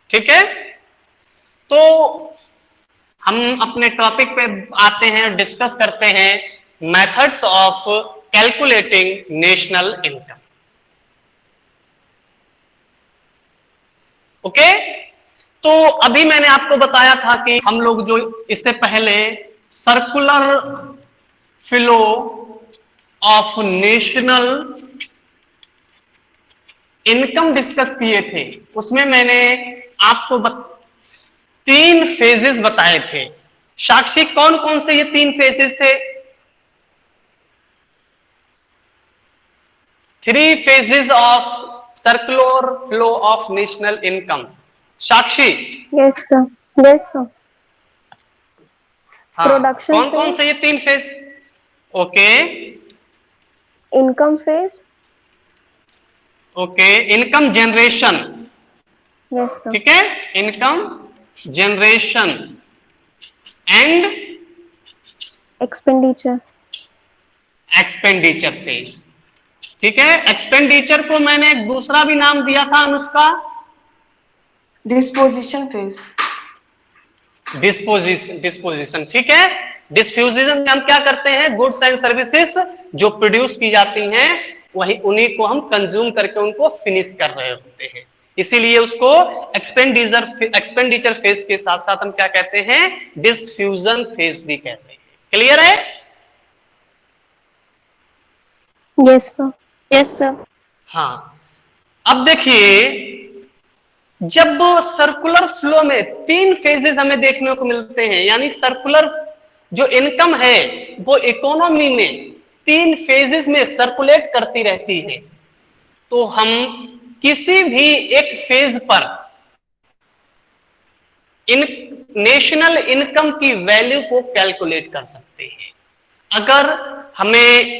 ठीक है, तो हम अपने टॉपिक पे आते हैं, डिस्कस करते हैं methods of calculating national income. Okay, तो अभी मैंने आपको बताया था कि हम लोग जो इससे पहले circular flow of national income discuss किए थे, उसमें मैंने आपको 3 फेजेस बताए थे। साक्षी, कौन कौन से ये 3 फेजेस थे? 3 phases of circular flow of national income. Sakshi? Yes sir, yes sir. हाँ, प्रोडक्शन कौन कौन फेज, से ये 3 phase? Okay, income phase, okay, income generation, yes sir, ठीक है, income generation and expenditure, expenditure phase. ठीक है, एक्सपेंडिचर को मैंने एक दूसरा भी नाम दिया था अनुष्का, डिस्पोजिशन फेज। डिस्पोजिशन, ठीक है। डिस्फ्यूजन में हम क्या करते हैं, गुड्स एंड सर्विसेज जो प्रोड्यूस की जाती हैं वही उन्हीं को हम कंज्यूम करके उनको फिनिश कर रहे होते हैं, इसीलिए उसको एक्सपेंडिचर फेज के साथ साथ हम क्या कहते हैं, डिस्फ्यूजन फेज भी कहते हैं। क्लियर है? Yes sir, yes sir. हाँ, अब देखिए, जब सर्कुलर फ्लो में 3 फेजेस हमें देखने को मिलते हैं, यानी सर्कुलर जो इनकम है वो इकोनॉमी में 3 फेजेस में सर्कुलेट करती रहती है, तो हम किसी भी एक फेज पर नेशनल इनकम की वैल्यू को कैलकुलेट कर सकते हैं। अगर हमें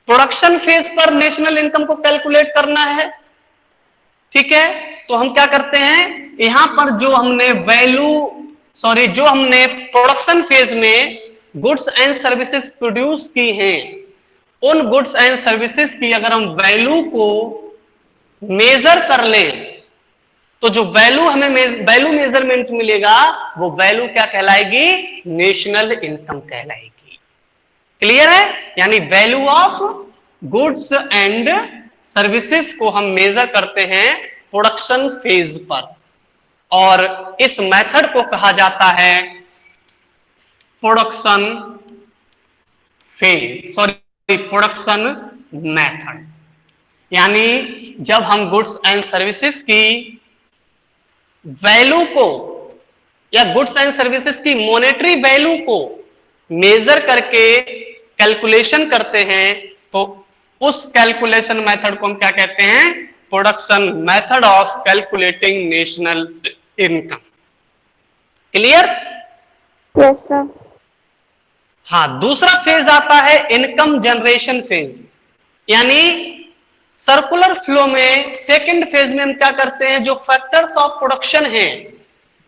प्रोडक्शन फेज पर नेशनल इनकम को कैलकुलेट करना है, ठीक है, तो हम क्या करते हैं, यहां पर जो हमने प्रोडक्शन फेज में गुड्स एंड सर्विसेज प्रोड्यूस की हैं, उन गुड्स एंड सर्विसेज की अगर हम वैल्यू को मेजर कर ले, तो जो वैल्यू हमें वैल्यू मेजरमेंट मिलेगा वो वैल्यू क्या कहलाएगी, नेशनल इनकम कहलाएगी। क्लियर है? यानी value of goods and services को हम मेजर करते हैं प्रोडक्शन फेज पर, और इस मेथड को कहा जाता है प्रोडक्शन मेथड। यानी जब हम गुड्स एंड सर्विसेज की वैल्यू को या गुड्स एंड सर्विसेज की मॉनेटरी वैल्यू को मेजर करके कैलकुलेशन करते हैं, तो उस कैलकुलेशन मेथड को हम क्या कहते हैं, production method of calculating national income. Clear? Yes sir. हाँ, दूसरा फेज आता है इनकम जनरेशन फेज, यानी सर्कुलर फ्लो में सेकंड फेज में हम क्या करते हैं, जो फैक्टर्स ऑफ प्रोडक्शन हैं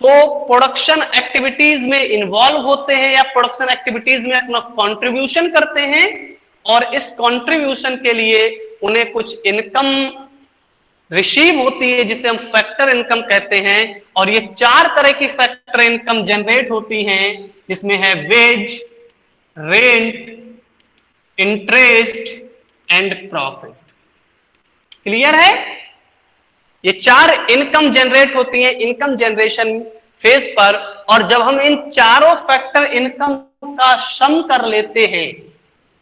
तो प्रोडक्शन एक्टिविटीज में इन्वॉल्व होते हैं या प्रोडक्शन एक्टिविटीज में अपना कंट्रीब्यूशन करते हैं, और इस कंट्रीब्यूशन के लिए उन्हें कुछ इनकम रिसीव होती है जिसे हम फैक्टर इनकम कहते हैं। और ये 4 तरह की फैक्टर इनकम जनरेट होती हैं, जिसमें है wage, rent, interest and profit. Clear है? ये 4 इनकम जनरेट होती हैं इनकम जनरेशन फेज पर, और जब हम इन चारों फैक्टर इनकम का सम कर लेते हैं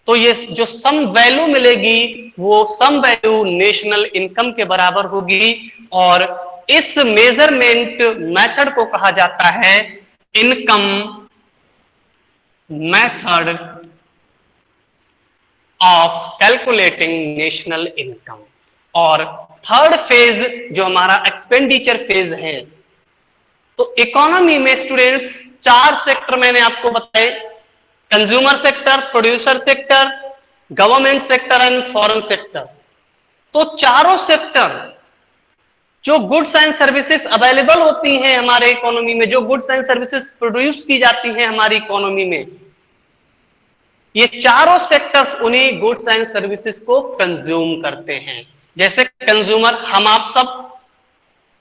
तो ये जो सम वैल्यू मिलेगी वो सम वैल्यू नेशनल इनकम के बराबर होगी, और इस मेजरमेंट मेथड को कहा जाता है income method of calculating national income. और थर्ड फेज जो हमारा एक्सपेंडिचर फेज है, तो इकोनॉमी में स्टूडेंट्स 4 सेक्टर मैंने आपको बताए, consumer sector, producer sector, government sector and foreign sector. तो चारों सेक्टर जो गुड्स एंड सर्विसेज अवेलेबल होती हैं हमारे इकोनॉमी में, जो गुड्स एंड सर्विसेज प्रोड्यूस की जाती हैं हमारी इकोनॉमी में, ये चारों सेक्टर्स उन्हीं गुड्स एंड सर्विसेज को कंज्यूम करते हैं। जैसे कंज्यूमर हम आप सब,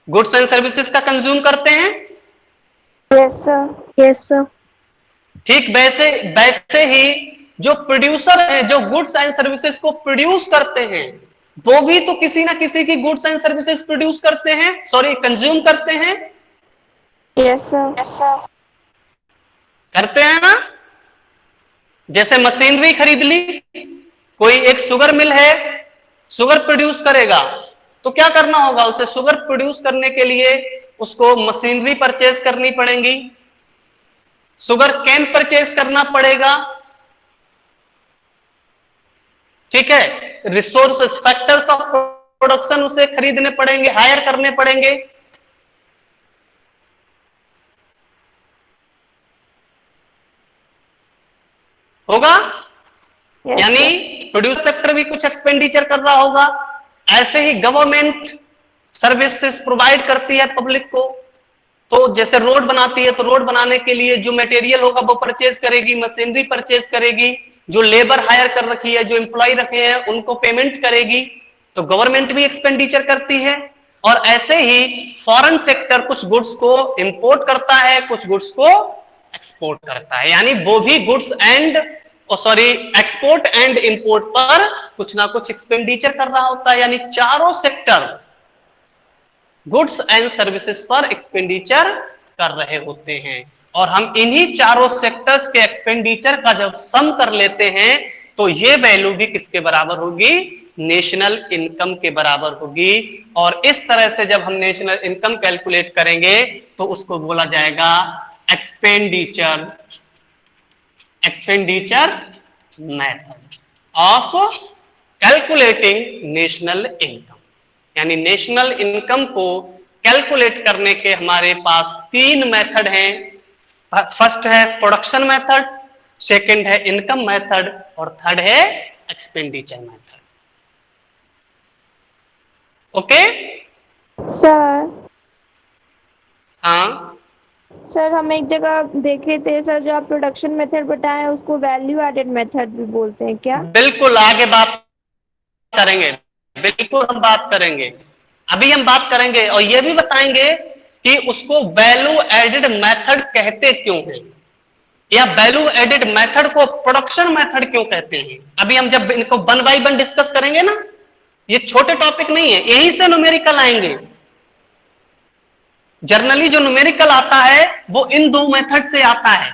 गुड्स एंड सर्विसेज का कंज्यूम करते हैं? Yes sir. Yes sir. ठीक वैसे वैसे ही जो प्रोड्यूसर हैं, जो गुड्स एंड सर्विसेज को प्रोड्यूस करते हैं, वो भी तो किसी ना किसी की गुड्स एंड सर्विसेज प्रोड्यूस करते हैं, सॉरी कंज्यूम करते हैं। Yes sir. Yes sir. करते हैं ना? जैसे मशीनरी खरीद ली, कोई एक शुगर मिल है, शुगर प्रोड्यूस करेगा, तो क्या करना होगा? उसे शुगर प्रोड्यूस करने के लिए उसको मशीनरी परचेज करनी पड़ेगी, शुगर कैन परचेज करना पड़ेगा, ठीक है, रिसोर्सेस फैक्टर्स ऑफ प्रोडक्शन उसे खरीदने पड़ेंगे, हायर करने पड़ेंगे। होगा? Yes, यानी प्रोड्यूस सेक्टर भी कुछ एक्सपेंडिचर कर रहा होगा। ऐसे ही गवर्नमेंट सर्विसेज प्रोवाइड करती है पब्लिक को, तो जैसे रोड बनाती है, तो रोड बनाने के लिए जो मटेरियल होगा वो परचेज करेगी, मशीनरी परचेज करेगी, जो लेबर हायर कर रखी है, जो एम्प्लॉय रखे हैं उनको पेमेंट करेगी, तो गवर्नमेंट भी एक्सपेंडिचर करती है। और ऐसे ही फॉरेन सेक्टर कुछ गुड्स को इंपोर्ट करता है, कुछ गुड्स को एक्सपोर्ट करता है, यानी वो भी goods and export and import पर कुछ ना कुछ एक्सपेंडिचर कर रहा होता है। यानी चारों सेक्टर गुड्स एंड सर्विसेज पर एक्सपेंडिचर कर रहे होते हैं, और हम इन्हीं चारों सेक्टर्स के एक्सपेंडिचर का जब सम कर लेते हैं तो ये वैल्यू भी किसके बराबर होगी? नेशनल इनकम के बराबर होगी। और इस तरह से जब हम नेशनल इनकम कैलकुलेट करेंगे तो उसको बोला जाएगा expenditure method of calculating national income. यानी नेशनल इनकम को कैलकुलेट करने के हमारे पास तीन मेथड हैं। फर्स्ट है प्रोडक्शन मेथड, सेकंड है इनकम मेथड, और थर्ड है एक्सपेंडिचर मेथड। Okay sir. हाँ सर हम एक जगह देखे थे सर, जो आप प्रोडक्शन मेथड बताए उसको वैल्यू एडेड मेथड भी बोलते हैं क्या? बिल्कुल, आगे बात करेंगे, बिल्कुल हम बात करेंगे, अभी हम बात करेंगे और ये भी बताएंगे कि उसको वैल्यू एडेड मेथड कहते क्यों हैं, या वैल्यू एडेड मेथड को प्रोडक्शन मेथड क्यों कहते हैं। अभी हम जब इनको वन बाय वन डिस्कस करेंगे ना, ये छोटे टॉपिक नहीं है, यहीं से न्यूमेरिकल आएंगे। जर्नली जो न्यूमेरिकल आता है वो इन दो मेथड से आता है,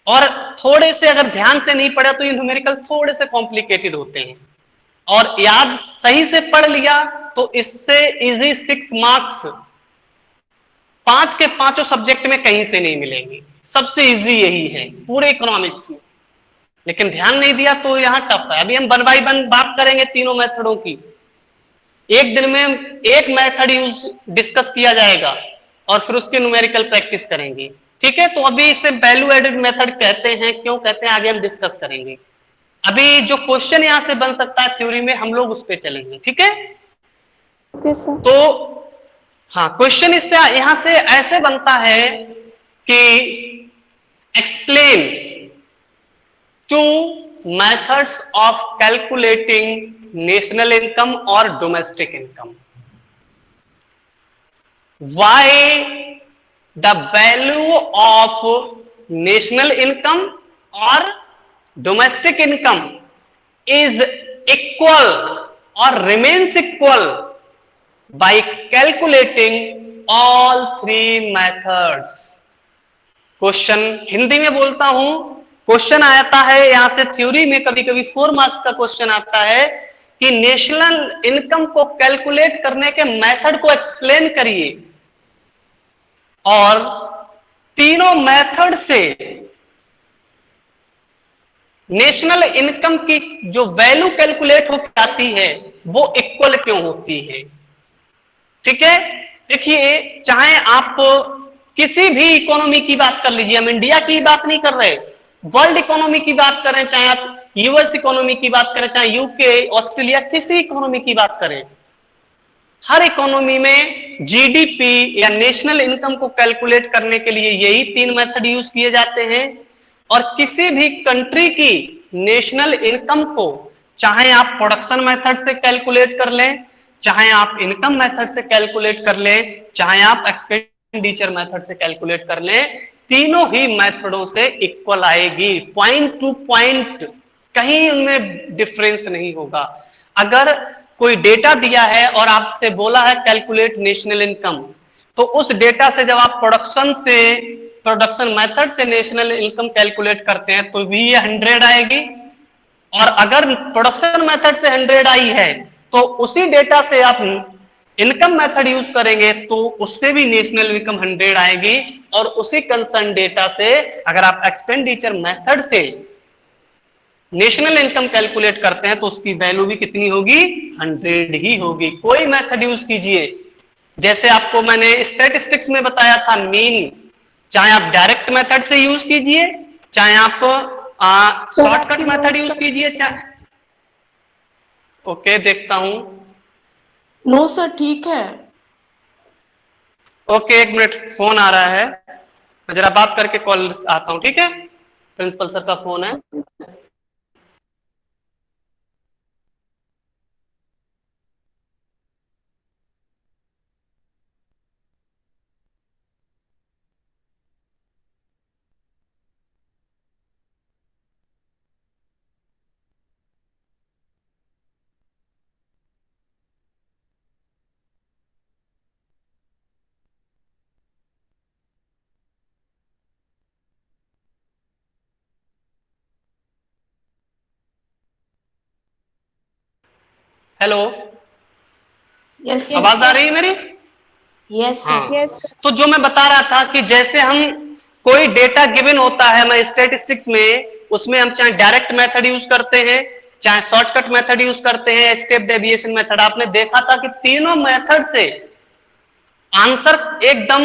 और थोड़े से अगर ध्यान से नहीं पढ़ा तो ये न्यूमेरिकल थोड़े से कॉम्प्लिकेटेड होते हैं, और याद सही से पढ़ लिया तो इससे इजी 6 मार्क्स 5 के 5 सब्जेक्ट में कहीं से नहीं मिलेंगे। सबसे इजी यही है पूरे इकोनॉमिक्स में, लेकिन ध्यान नहीं दिया तो यहां टफ है। अभी हम वन बाय वन बात करेंगे तीनों मेथडों की, एक दिन में एक मेथड यूज डिस्कस किया जाएगा और फिर उसकी न्यूमेरिकल प्रैक्टिस करेंगे, ठीक है। तो अभी इसे वैल्यू एडेड मेथड कहते हैं, क्यों कहते हैं आगे हम डिस्कस करेंगे। अभी जो क्वेश्चन यहां से बन सकता है थ्योरी में, हम लोग उस पर चलेंगे, ठीक है। तो हाँ, क्वेश्चन इससे यहां से ऐसे बनता है कि explain 2 methods of calculating national income or domestic income. Why the value of national income or domestic income is equal or remains equal by calculating all 3 methods. Question Hindi में बोलता हूं, क्वेश्चन आता है यहां से थ्योरी में, कभी कभी 4 मार्क्स का क्वेश्चन आता है कि नेशनल इनकम को कैलकुलेट करने के मेथड को एक्सप्लेन करिए, और तीनों मेथड से नेशनल इनकम की जो वैल्यू कैलकुलेट हो जाती है वो इक्वल क्यों होती है, ठीक है। देखिए, चाहे आप किसी भी इकोनॉमी की बात कर लीजिए, हम इंडिया की बात नहीं कर रहे, वर्ल्ड इकोनॉमी की बात करें, चाहे आप यूएस इकोनॉमी की बात करें, चाहे यूके, ऑस्ट्रेलिया, किसी इकोनॉमी की बात करें, हर इकोनॉमी में जीडीपी या नेशनल इनकम को कैलकुलेट करने के लिए यही 3 मेथड यूज किए जाते हैं। और किसी भी कंट्री की नेशनल इनकम को चाहे आप प्रोडक्शन मेथड से कैलकुलेट कर लें, चाहे आप इनकम मेथड से कैलकुलेट कर लें, चाहे आप एक्सपेंडिचर मेथड से कैलकुलेट कर लें, तीनों ही मेथडों से इक्वल आएगी, पॉइंट टू पॉइंट, कहीं उनमें डिफरेंस नहीं होगा। अगर कोई डेटा दिया है और आपसे बोला है कैलकुलेट नेशनल इनकम, तो उस डेटा से जब आप प्रोडक्शन मेथड से नेशनल इनकम कैलकुलेट करते हैं तो भी ये 100 आएगी, और अगर प्रोडक्शन मेथड से 100 आई है तो उसी डेटा से आप इनकम मेथड यूज करेंगे तो उससे भी नेशनल इनकम 100 आएगी, और उसी कंसर्न डेटा से अगर आप एक्सपेंडिचर मेथड से नेशनल इनकम कैलकुलेट करते हैं तो उसकी वैल्यू भी कितनी होगी, 100 ही होगी। कोई मेथड यूज कीजिए, जैसे आपको मैंने स्टैटिस्टिक्स में बताया था मीन, चाहे आप डायरेक्ट मेथड से यूज कीजिए, चाहे आप शॉर्टकट मेथड यूज कीजिए, चाहे ओके देखता हूं, नो सर ठीक है। ओके एक मिनट, फोन आ रहा है, मैं जरा बात करके कॉल आता हूं, ठीक है, प्रिंसिपल सर का फोन है। हेलो, यस आवाज आ रही है मेरी? यस हाँ, सर। यस तो जो मैं बता रहा था कि जैसे हम कोई डेटा गिवन होता है, मैं स्टैटिस्टिक्स में, उसमें हम चाहे डायरेक्ट मेथड यूज करते हैं, चाहे शॉर्टकट मेथड यूज करते हैं, स्टेप डेविएशन मेथड, आपने देखा था कि तीनों मेथड से आंसर एकदम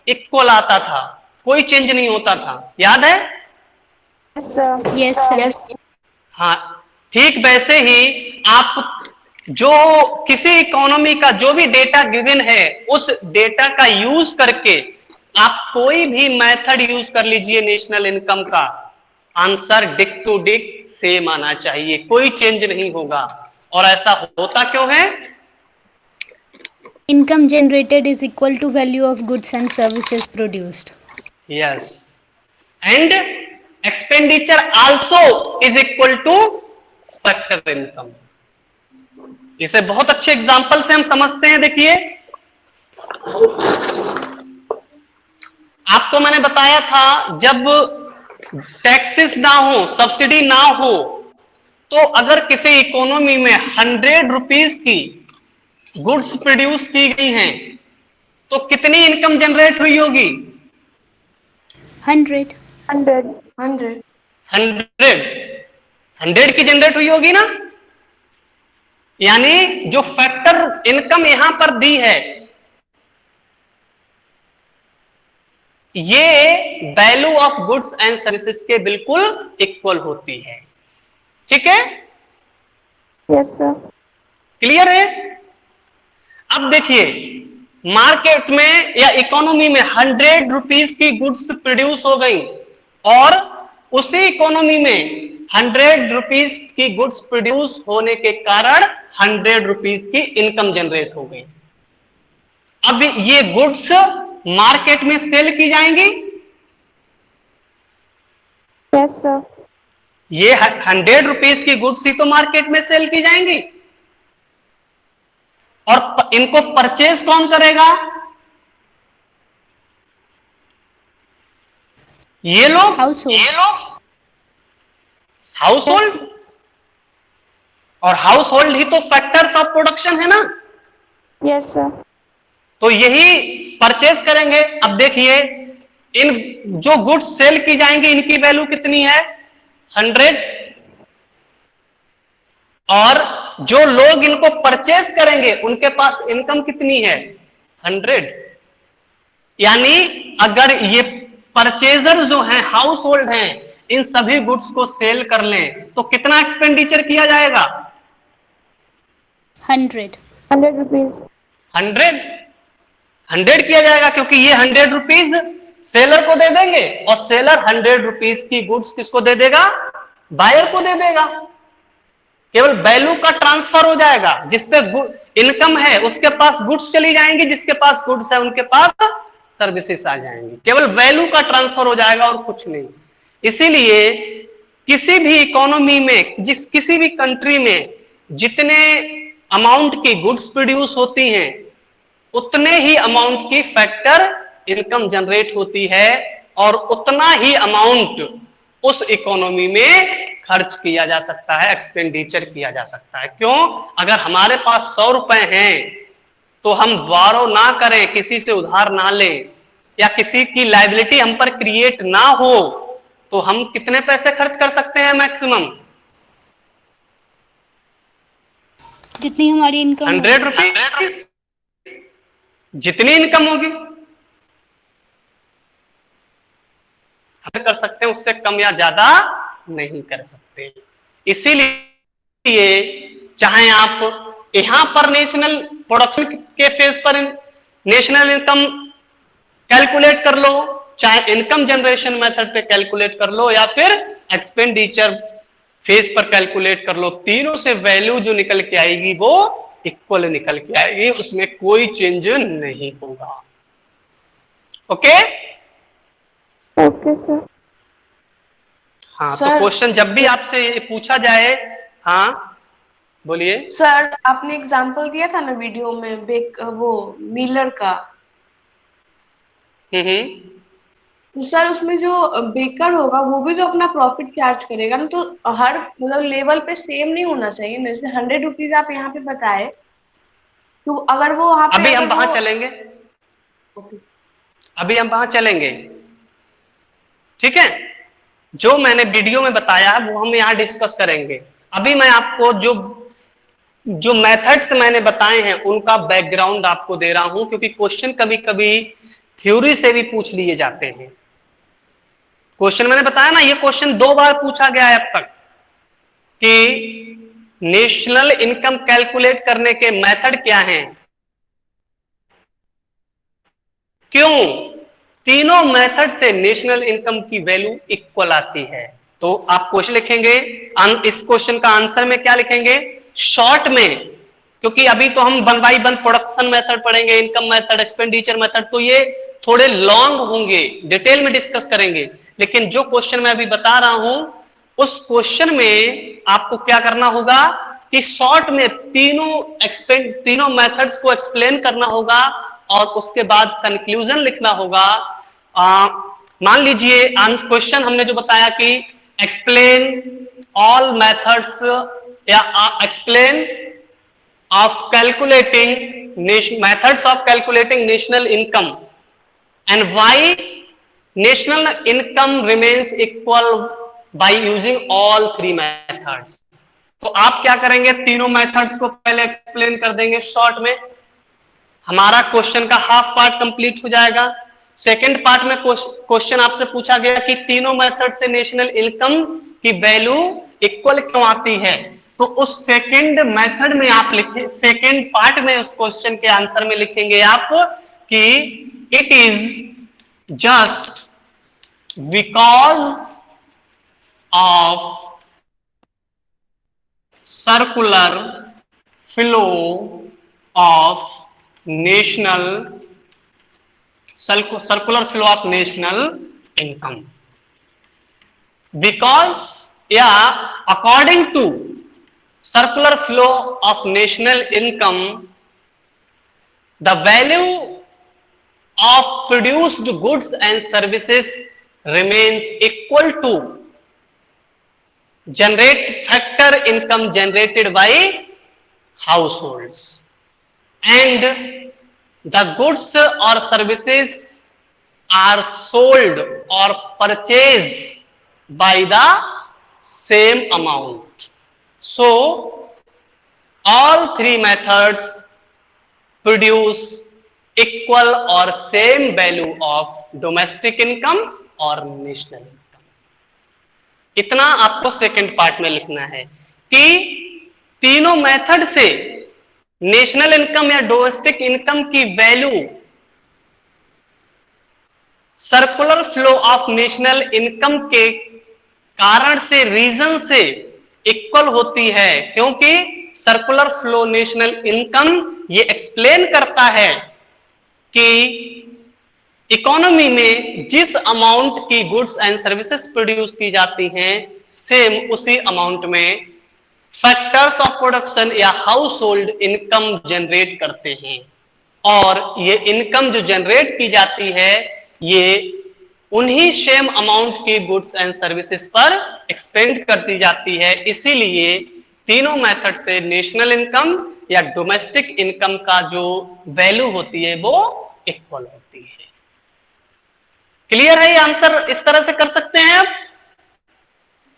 इक्वल आता था, कोई चेंज नहीं होता था, याद है? Yes sir. हाँ, ठीक वैसे ही आप जो किसी इकोनॉमी का जो भी डेटा गिवन है उस डेटा का यूज करके आप कोई भी मेथड यूज कर लीजिए नेशनल इनकम का, answer tick to tick same आना चाहिए, कोई चेंज नहीं होगा। और ऐसा होता क्यों है? Income generated is equal to value of goods and services produced. Yes, and expenditure also is equal two factor income. इसे बहुत अच्छे एग्जांपल से हम समझते हैं। देखिए, आपको मैंने बताया था जब टैक्सेस ना हो, सब्सिडी ना हो, तो अगर किसी इकोनॉमी में 100 रुपीस की गुड्स प्रोड्यूस की गई हैं तो कितनी इनकम जनरेट हुई होगी? 100. 100 100 100 की जनरेट हुई होगी ना, यानी जो फैक्टर इनकम यहां पर दी है ये value of goods and services के बिल्कुल इक्वल होती है, ठीक है? Yes sir. क्लियर है? अब देखिए, मार्केट में या इकोनॉमी में 100 रुपीस की गुड्स प्रोड्यूस हो गई और उसी इकोनॉमी में 100 रुपीस की गुड्स प्रोड्यूस होने के कारण 100 रुपीस की इनकम जनरेट हो गई। अब ये गुड्स मार्केट में सेल की जाएंगी, यस सर। ये 100 रुपीस की गुड्स ही तो मार्केट में सेल की जाएंगी, और इनको परचेज कौन करेगा? ये लोग हाउस होल्ड, और हाउस होल्ड ही तो फैक्टर्स ऑफ प्रोडक्शन है ना, यस सर। तो यही परचेज करेंगे। अब देखिए, इन जो गुड्स सेल की जाएंगी इनकी वैल्यू कितनी है? 100, और जो लोग इनको परचेज करेंगे उनके पास इनकम कितनी है? 100। यानी अगर ये परचेजर जो हैं, हाउस होल्ड हैं, इन सभी गुड्स को सेल कर लें तो कितना एक्सपेंडिचर किया जाएगा? 100. 100 रुपीज। 100 किया जाएगा, क्योंकि ये 100 रुपीज सेलर को दे देंगे और सेलर 100 रुपीज की गुड्स किसको दे देगा? बायर को दे देगा। केवल वैल्यू का ट्रांसफर हो जाएगा, जिसपे इनकम है उसके पास गुड्स चली जाएंगी, जिसके पास गुड्स है उनके पास सर्विसेज आ जाएंगी। केवल वैल्यू का ट्रांसफर हो जाएगा और कुछ नहीं। इसीलिए किसी भी इकोनॉमी में, किसी भी कंट्री में जितने अमाउंट की गुड्स प्रोड्यूस होती हैं उतने ही अमाउंट की फैक्टर इनकम जनरेट होती है और उतना ही अमाउंट उस इकोनॉमी में खर्च किया जा सकता है, एक्सपेंडिचर किया जा सकता है। क्यों? अगर हमारे पास 100 रुपए हैं तो हम बारो ना करें, किसी से उधार ना लें या किसी की लायबिलिटी हम पर क्रिएट ना हो, तो हम कितने पैसे खर्च कर सकते हैं मैक्सिमम? जितनी हमारी इनकम 100 रुपीज, जितनी इनकम होगी हम कर सकते हैं, उससे कम या ज्यादा नहीं कर सकते। इसीलिए चाहे आप यहां पर नेशनल प्रोडक्शन के फेज पर नेशनल इनकम कैलकुलेट कर लो, चाहे इनकम जनरेशन मेथड पे कैलकुलेट कर लो या फिर एक्सपेंडिचर फेज पर कैलकुलेट कर लो, तीनों से वैल्यू जो निकल के आएगी वो इक्वल निकल के आएगी, उसमें कोई चेंज नहीं होगा। ओके? Okay sir. हाँ, तो सर, क्वेश्चन जब भी आपसे पूछा जाए, हाँ बोलिए। सर आपने एग्जांपल दिया था ना वीडियो में वो मिलर का, तो सर उसमें जो बेकर होगा वो भी तो अपना प्रॉफिट चार्ज करेगा ना, तो हर मतलब लेवल पे सेम नहीं होना चाहिए ना। जैसे 100 रुपीज आप यहाँ पे बताए, तो अगर वो वहां पे अभी हम अगर वहां वो- चलेंगे, ओके, अभी हम वहां चलेंगे, ठीक है? जो मैंने वीडियो में बताया है वो हम यहां डिस्कस करेंगे। अभी मैं आपको जो मेथड्स मैंने बताए हैं उनका बैकग्राउंड आपको दे रहा हूं, क्योंकि क्वेश्चन कभी कभी थ्योरी से भी पूछ लिए जाते हैं। क्वेश्चन मैंने बताया ना, ये क्वेश्चन 2 बार पूछा गया है अब तक कि नेशनल इनकम कैलकुलेट करने के मेथड क्या हैं, क्यों तीनों मेथड से नेशनल इनकम की वैल्यू इक्वल आती है। तो आप क्वेश्चन लिखेंगे, इस क्वेश्चन का आंसर में क्या लिखेंगे शॉर्ट में, क्योंकि अभी तो हम 1 बाय 1 प्रोडक्शन मेथड पढ़ेंगे, इनकम मेथड, एक्सपेंडिचर मेथड, तो ये थोड़े लॉन्ग होंगे, डिटेल में डिस्कस करेंगे। लेकिन जो क्वेश्चन मैं अभी बता रहा हूं उस क्वेश्चन में आपको क्या करना होगा कि शॉर्ट में तीनों मेथड्स को एक्सप्लेन करना होगा और उसके बाद कंक्लूजन लिखना होगा। मान लीजिए क्वेश्चन हमने जो बताया कि एक्सप्लेन ऑल मेथड्स या explain of calculating methods of calculating national income and why national income remains equal by using all 3 methods। तो आप क्या करेंगे, तीनों मेथड्स को पहले एक्सप्लेन कर देंगे शॉर्ट में, हमारा क्वेश्चन का हाफ पार्ट कंप्लीट हो जाएगा। सेकंड पार्ट में क्वेश्चन आपसे पूछा गया कि तीनों मेथड से नेशनल इनकम की वैल्यू इक्वल क्यों आती है, तो उस सेकंड मेथड में आप लिखें, सेकंड पार्ट में उस क्वेश्चन के आंसर में लिखेंगे आप कि it is just because of circular flow of national income, because या according to circular flow of national income, the value of produced goods and services remains equal to factor income generated by households, and the goods or services are sold or purchased by the same amount. So all 3 methods produce equal or same value of domestic income or national income। इतना आपको second part में लिखना है कि तीनों method से national income या domestic income की value circular flow of national income के कारण से, रीजन से इक्वल होती है, क्योंकि सर्कुलर फ्लो नेशनल इनकम ये एक्सप्लेन करता है कि इकोनॉमी में जिस अमाउंट की गुड्स एंड सर्विसेज प्रोड्यूस की जाती हैं, सेम उसी अमाउंट में फैक्टर्स ऑफ प्रोडक्शन या हाउस होल्ड इनकम जनरेट करते हैं। और ये इनकम जो जनरेट की जाती है ये उन्हीं सेम अमाउंट की गुड्स एंड सर्विसेज पर एक्सपेंड कर दी जाती है। इसीलिए तीनों मेथड से नेशनल इनकम या डोमेस्टिक इनकम का जो वैल्यू होती है वो इक्वल होती है। क्लियर है? ये आंसर इस तरह से कर सकते हैं आप?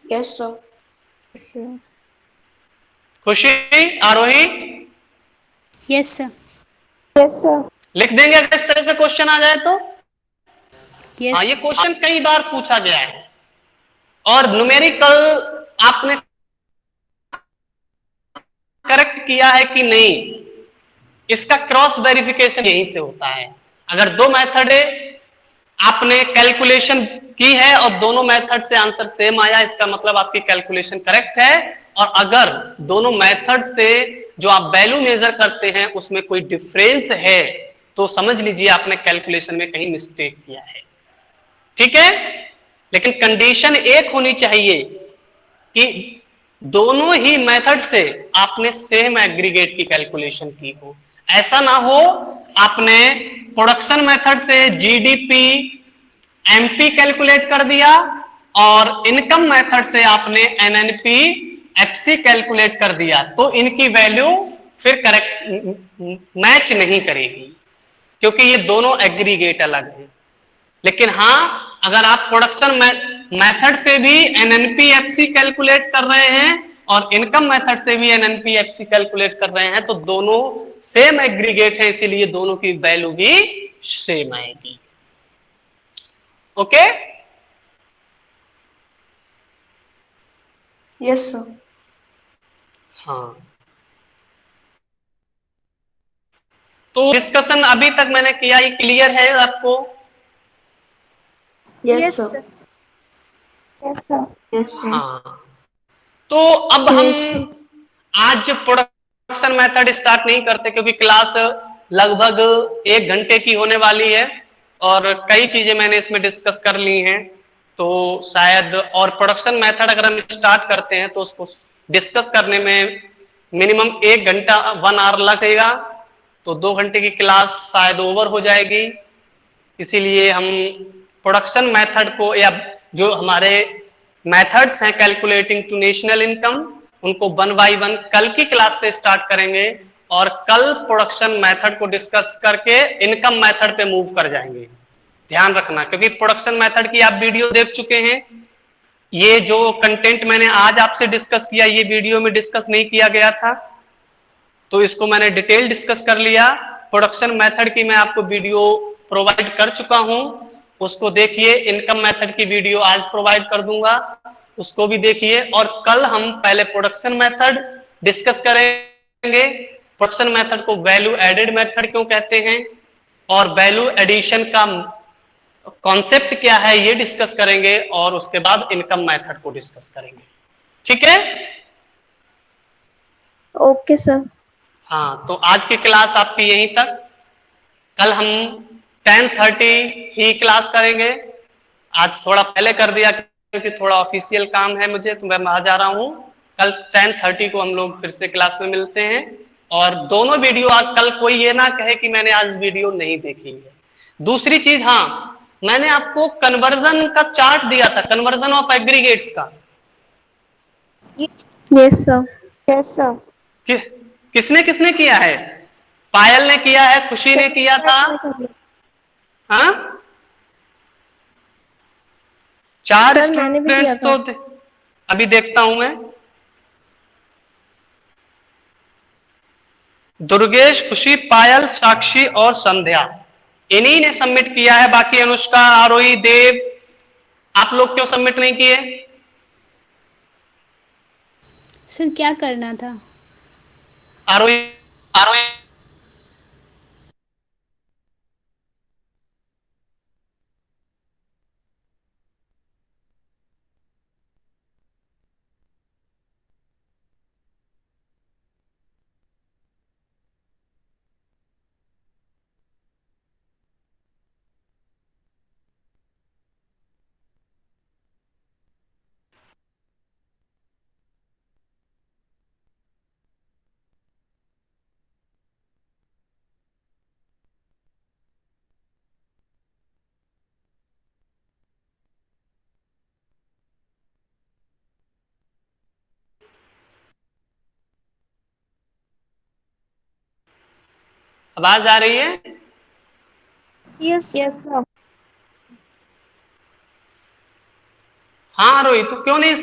Yes sir. sir. खुशी, आरोही Yes, sir. Yes sir. लिख देंगे अगर इस तरह से क्वेश्चन आ जाए तो? हाँ, Yes. ये क्वेश्चन कई बार पूछा गया है और न्यूमेरिकल आपने करेक्ट किया है कि नहीं, इसका क्रॉस वेरिफिकेशन यहीं से होता है। अगर दो मेथड है, आपने कैलकुलेशन की है और दोनों मेथड से आंसर सेम आया, इसका मतलब आपकी कैलकुलेशन करेक्ट है। और अगर दोनों मेथड से जो आप वैल्यू मेजर करते हैं उसमें कोई डिफरेंस है तो समझ लीजिए आपने कैलकुलेशन में कहीं मिस्टेक किया है। ठीक है? लेकिन कंडीशन एक होनी चाहिए कि दोनों ही मेथड से आपने सेम एग्रीगेट की कैलकुलेशन की हो। ऐसा ना हो आपने प्रोडक्शन मेथड से जीडीपी एमपी कैलकुलेट कर दिया और इनकम मेथड से आपने एनएनपी एफसी कैलकुलेट कर दिया, तो इनकी वैल्यू फिर करेक्ट मैच नहीं करेगी, क्योंकि ये दोनों एग्रीगेट अलग है। लेकिन हाँ, अगर आप प्रोडक्शन मेथड से भी एनएनपीएफसी कैलकुलेट कर रहे हैं और इनकम मेथड से भी एनएनपीएफसी कैलकुलेट कर रहे हैं तो दोनों सेम एग्रीगेट है, इसीलिए दोनों की वैल्यू भी सेम आएगी। ओके? Yes sir. हाँ, तो डिस्कशन अभी तक मैंने किया, ये क्लियर है आपको? Yes sir. Yes sir. Yes sir. हाँ, तो अब हम आज प्रोडक्शन मेथड स्टार्ट नहीं करते क्योंकि क्लास लगभग 1 घंटे की होने वाली है और कई चीजें मैंने इसमें डिस्कस कर ली हैं, तो शायद और प्रोडक्शन मेथड अगर हम स्टार्ट करते हैं तो उसको डिस्कस करने में मिनिमम 1 घंटा 1 आवर लगेगा, तो 2 घंटे की क्लास शायद ओवर हो जाएगी। इसीलिए हम प्रोडक्शन मेथड को या जो हमारे मेथड्स हैं कैलकुलेटिंग टू नेशनल इनकम, उनको 1 बाय 1 कल की क्लास से स्टार्ट करेंगे और कल प्रोडक्शन मेथड को डिस्कस करके इनकम मेथड पे मूव कर जाएंगे। ध्यान रखना, क्योंकि प्रोडक्शन मेथड की आप वीडियो देख चुके हैं, ये जो कंटेंट मैंने आज आपसे डिस्कस किया ये वीडियो में डिस्कस नहीं किया गया था, तो इसको मैंने डिटेल डिस्कस कर लिया। प्रोडक्शन मेथड की मैं आपको वीडियो प्रोवाइड कर चुका हूं, उसको देखिए। इनकम मेथड की वीडियो आज प्रोवाइड कर दूंगा, उसको भी देखिए। और कल हम पहले प्रोडक्शन मेथड डिस्कस करेंगे, प्रोडक्शन मेथड को वैल्यू एडेड मेथड क्यों कहते हैं और वैल्यू एडिशन का कॉन्सेप्ट क्या है ये डिस्कस करेंगे, और उसके बाद इनकम मेथड को डिस्कस करेंगे। ठीक है? Okay sir. हाँ, तो आज की क्लास आपकी यहीं तक। कल हम 10:30 ही क्लास करेंगे। आज थोड़ा पहले कर दिया क्योंकि थोड़ा ऑफिशियल काम है मुझे, तो मैं आ जा रहा हूँ। कल 10:30 को हम लोग फिर से क्लास में मिलते हैं। और दोनों वीडियो आज कल कोई ये ना कहे कि मैंने आज वीडियो नहीं देखी है। दूसरी चीज, हाँ, मैंने आपको कन्वर्जन का चार्ट दिया था, कन्वर्जन ऑफ एग्रीगेट्स का। Yes sir. Yes sir. कि, किसने किसने किया है? पायल ने किया है, खुशी ने किया था। हाँ, 4 सर मैंने भी किया स्टूडेंट्स था। तो अभी देखता हूं मैं। दुर्गेश, खुशी, पायल, साक्षी और संध्या, इन्हीं ने सबमिट किया है। बाकी अनुष्का, आरोही, देव, आप लोग क्यों सबमिट नहीं किए? सर क्या करना था? आरोही, आरोही आवाज आ रही है? Yes sir. हाँ रोहित, तो क्यों नहीं